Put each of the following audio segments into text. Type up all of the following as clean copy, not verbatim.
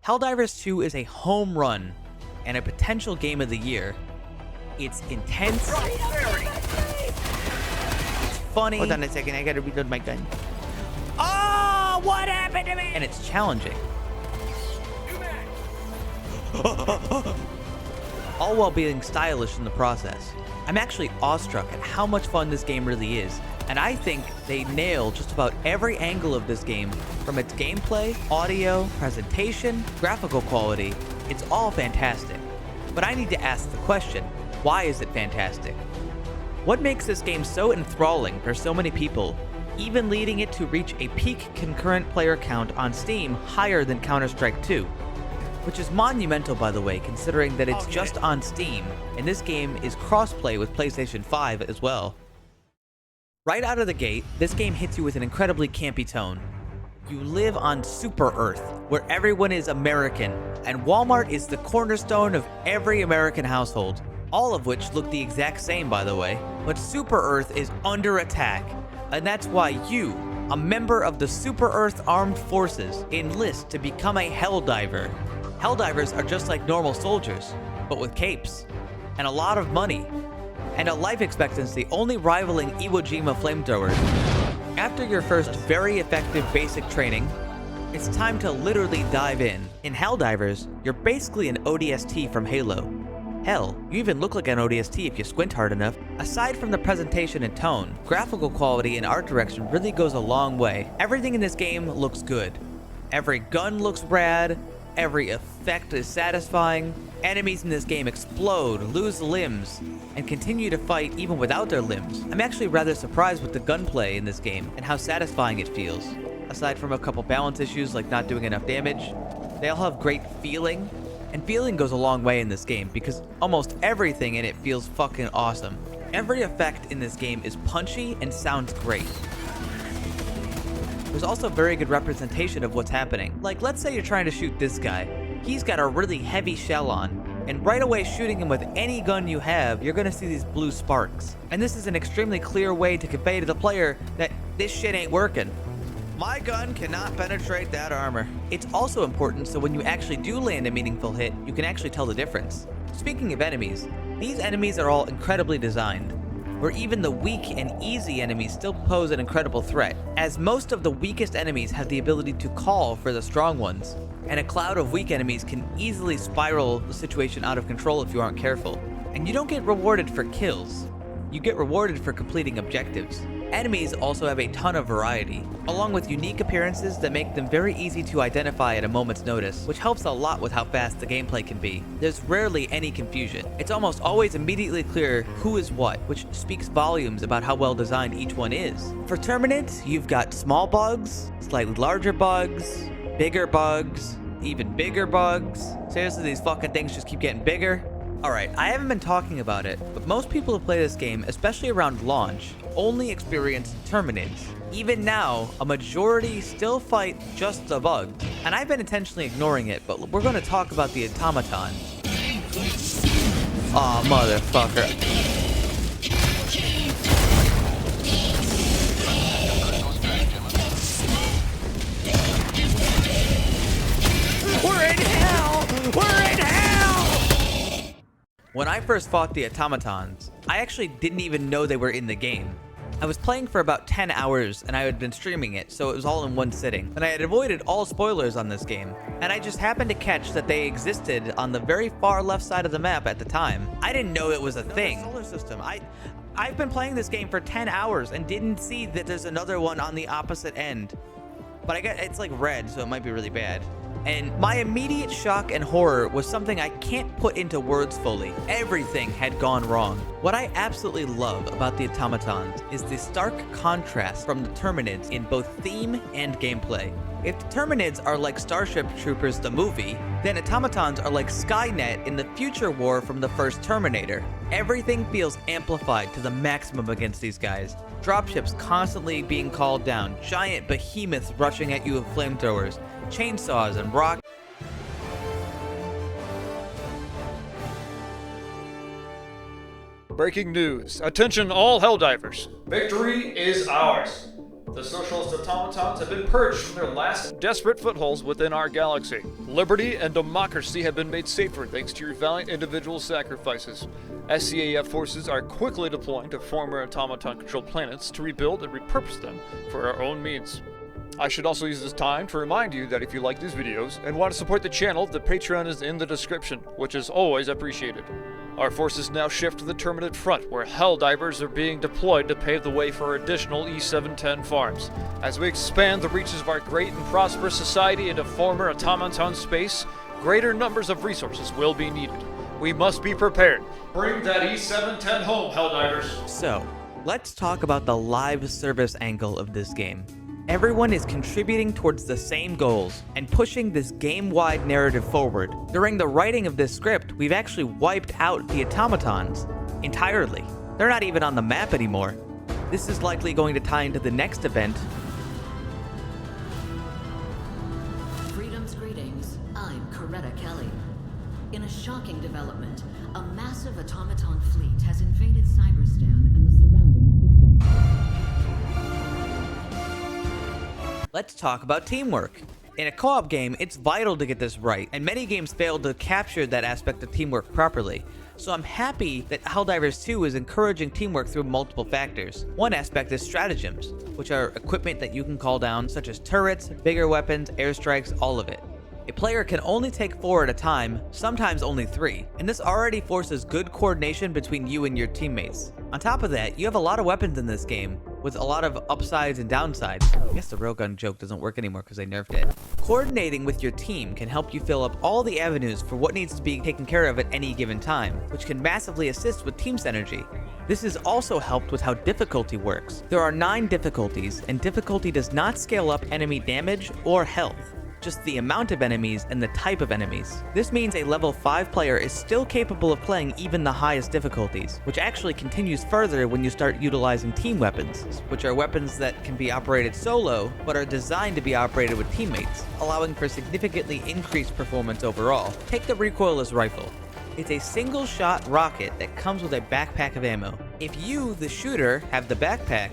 Helldivers 2 is a home run and a potential game of the year. It's intense, it's funny. Hold on a second, I gotta reload my gun. Oh, what happened to me? And it's challenging. All while being stylish in the process. I'm actually awestruck at how much fun this game really is, and I think they nail just about every angle of this game, from its gameplay, audio, presentation, graphical quality. It's all fantastic. But I need to ask the question, why is it fantastic? What makes this game so enthralling for so many people, even leading it to reach a peak concurrent player count on Steam higher than Counter-Strike 2? Which is monumental, by the way, considering that it's just on Steam, and this game is cross-play with PlayStation 5 as well. Right out of the gate, this game hits you with an incredibly campy tone. You live on Super Earth, where everyone is American, and Walmart is the cornerstone of every American household, all of which look the exact same, by the way. But Super Earth is under attack, and that's why you, a member of the Super Earth Armed Forces, enlist to become a Helldiver. Helldivers are just like normal soldiers, but with capes, and a lot of money, and a life expectancy only rivaling Iwo Jima flamethrowers. After your first very effective basic training, it's time to literally dive in. In Helldivers, you're basically an ODST from Halo. Hell, you even look like an ODST if you squint hard enough. Aside from the presentation and tone, graphical quality and art direction really goes a long way. Everything in this game looks good. Every gun looks rad, every effect is satisfying, enemies in this game explode, lose limbs, and continue to fight even without their limbs. I'm actually rather surprised with the gunplay in this game and how satisfying it feels. Aside from a couple balance issues like not doing enough damage, they all have great feeling, and feeling goes a long way in this game because almost everything in it feels fucking awesome. Every effect in this game is punchy and sounds great. There's also very good representation of what's happening. Like, let's say you're trying to shoot this guy. He's got a really heavy shell on, and right away shooting him with any gun you have, you're gonna see these blue sparks. And this is an extremely clear way to convey to the player that this shit ain't working. My gun cannot penetrate that armor. It's also important so when you actually do land a meaningful hit, you can actually tell the difference. Speaking of enemies, these enemies are all incredibly designed, where even the weak and easy enemies still pose an incredible threat, as most of the weakest enemies have the ability to call for the strong ones, and a cloud of weak enemies can easily spiral the situation out of control if you aren't careful. And you don't get rewarded for kills, you get rewarded for completing objectives. Enemies also have a ton of variety, along with unique appearances that make them very easy to identify at a moment's notice, which helps a lot with how fast the gameplay can be. There's rarely any confusion. It's almost always immediately clear who is what, which speaks volumes about how well designed each one is. For Terminids, you've got small bugs, slightly larger bugs, bigger bugs, even bigger bugs. Seriously, these fucking things just keep getting bigger. Alright, I haven't been talking about it, but most people who play this game, especially around launch, only experience Terminids. Even now, a majority still fight just the bugs, and I've been intentionally ignoring it, but we're going to talk about the automatons. Aw, motherfucker. We're in hell! We're in hell! When I first fought the automatons, I actually didn't even know they were in the game. I was playing for about 10 hours and I had been streaming it, so it was all in one sitting. And I had avoided all spoilers on this game, and I just happened to catch that they existed on the very far left side of the map at the time. I didn't know it was a thing. Solar system. I've been playing this game for 10 hours and didn't see that there's another one on the opposite end. But it's like red, so it might be really bad. And my immediate shock and horror was something I can't put into words fully. Everything had gone wrong. What I absolutely love about the automatons is the stark contrast from the Terminids in both theme and gameplay. If the Terminids are like Starship Troopers the movie, then automatons are like Skynet in the future war from the first Terminator. Everything feels amplified to the maximum against these guys. Dropships constantly being called down, giant behemoths rushing at you with flamethrowers, chainsaws and rock. Breaking news. Attention all Helldivers. Victory is ours. The socialist automatons have been purged from their last desperate footholds within our galaxy. Liberty and democracy have been made safer thanks to your valiant individual sacrifices. SCAF forces are quickly deploying to former automaton-controlled planets to rebuild and repurpose them for our own means. I should also use this time to remind you that if you like these videos and want to support the channel, the Patreon is in the description, which is always appreciated. Our forces now shift to the Terminate Front, where Helldivers are being deployed to pave the way for additional E710 farms. As we expand the reaches of our great and prosperous society into former automaton space, greater numbers of resources will be needed. We must be prepared. Bring that E710 home, Helldivers! So, let's talk about the live service angle of this game. Everyone is contributing towards the same goals and pushing this game-wide narrative forward. During the writing of this script, we've actually wiped out the automatons entirely. They're not even on the map anymore. This is likely going to tie into the next event. Freedom's greetings. I'm Coretta Kelly. In a shocking development, a massive automaton fleet has invaded Cyberstan and the surrounding system. Let's talk about teamwork. In a co-op game, it's vital to get this right, and many games fail to capture that aspect of teamwork properly. So I'm happy that Helldivers 2 is encouraging teamwork through multiple factors. One aspect is stratagems, which are equipment that you can call down, such as turrets, bigger weapons, airstrikes, all of it. A player can only take 4 at a time, sometimes only 3, and this already forces good coordination between you and your teammates. On top of that, you have a lot of weapons in this game, with a lot of upsides and downsides. I guess the railgun joke doesn't work anymore because they nerfed it. Coordinating with your team can help you fill up all the avenues for what needs to be taken care of at any given time, which can massively assist with team synergy. This has also helped with how difficulty works. There are 9 difficulties, and difficulty does not scale up enemy damage or health, just the amount of enemies and the type of enemies. This means a level 5 player is still capable of playing even the highest difficulties, which actually continues further when you start utilizing team weapons, which are weapons that can be operated solo, but are designed to be operated with teammates, allowing for significantly increased performance overall. Take the recoilless rifle. It's a single-shot rocket that comes with a backpack of ammo. If you, the shooter, have the backpack,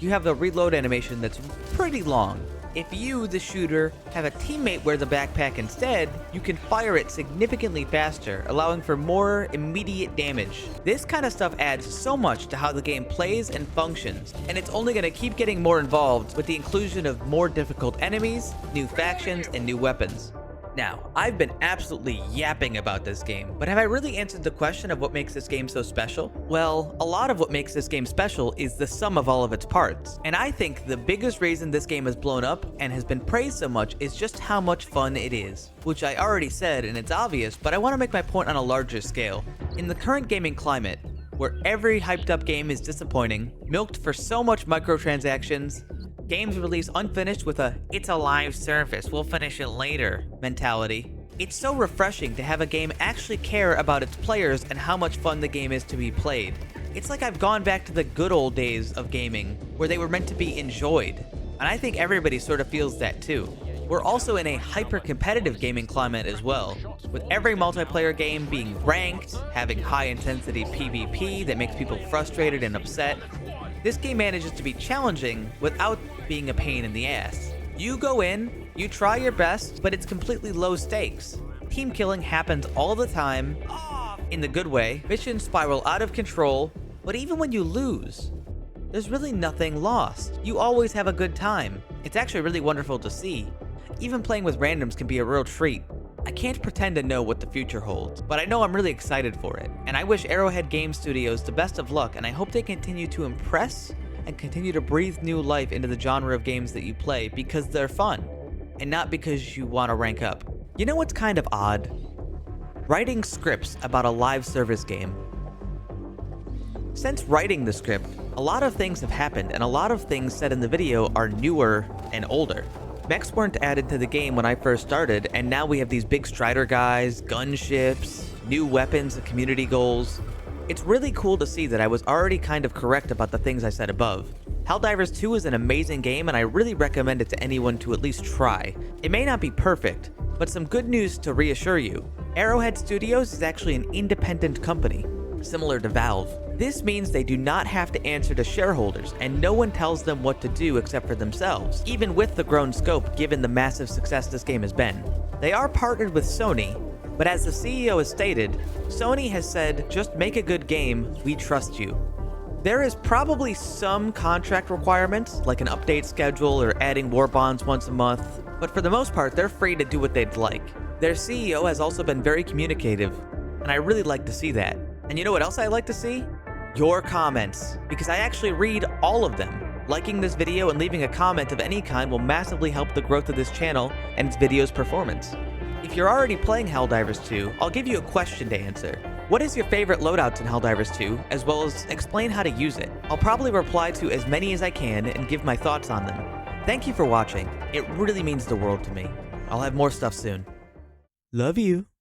you have the reload animation that's pretty long. If you, the shooter, have a teammate wear the backpack instead, you can fire it significantly faster, allowing for more immediate damage. This kind of stuff adds so much to how the game plays and functions, and it's only going to keep getting more involved with the inclusion of more difficult enemies, new factions, and new weapons. Now, I've been absolutely yapping about this game, but have I really answered the question of what makes this game so special? Well, a lot of what makes this game special is the sum of all of its parts. And I think the biggest reason this game has blown up and has been praised so much is just how much fun it is. Which I already said, and it's obvious, but I want to make my point on a larger scale. In the current gaming climate, where every hyped up game is disappointing, milked for so much microtransactions, games released unfinished with a "it's a live service, we'll finish it later" mentality. It's so refreshing to have a game actually care about its players and how much fun the game is to be played. It's like I've gone back to the good old days of gaming, where they were meant to be enjoyed. And I think everybody sort of feels that too. We're also in a hyper-competitive gaming climate as well, with every multiplayer game being ranked, having high-intensity PvP that makes people frustrated and upset. This game manages to be challenging without being a pain in the ass. You go in, you try your best, but it's completely low stakes. Team killing happens all the time, in the good way. Missions spiral out of control, but even when you lose, there's really nothing lost. You always have a good time. It's actually really wonderful to see. Even playing with randoms can be a real treat. I can't pretend to know what the future holds, but I know I'm really excited for it. And I wish Arrowhead Game Studios the best of luck, and I hope they continue to impress and continue to breathe new life into the genre of games that you play because they're fun, and not because you want to rank up. You know what's kind of odd? Writing scripts about a live service game. Since writing the script, a lot of things have happened, and a lot of things said in the video are newer and older. Mechs weren't added to the game when I first started, and now we have these big strider guys, gunships, new weapons, and community goals. It's really cool to see that I was already kind of correct about the things I said above. Helldivers 2 is an amazing game, and I really recommend it to anyone to at least try. It may not be perfect, but some good news to reassure you. Arrowhead Studios is actually an independent company. similar to Valve. This means they do not have to answer to shareholders, and no one tells them what to do except for themselves, even with the grown scope given the massive success this game has been. They are partnered with Sony, but as the CEO has stated, Sony has said, just make a good game, we trust you. There is probably some contract requirements, like an update schedule or adding war bonds once a month, but for the most part, they're free to do what they'd like. Their CEO has also been very communicative, and I really like to see that. And you know what else I like to see? Your comments, because I actually read all of them. Liking this video and leaving a comment of any kind will massively help the growth of this channel and its video's performance. If you're already playing Helldivers 2, I'll give you a question to answer. What is your favorite loadouts in Helldivers 2, as well as explain how to use it? I'll probably reply to as many as I can and give my thoughts on them. Thank you for watching. It really means the world to me. I'll have more stuff soon. Love you.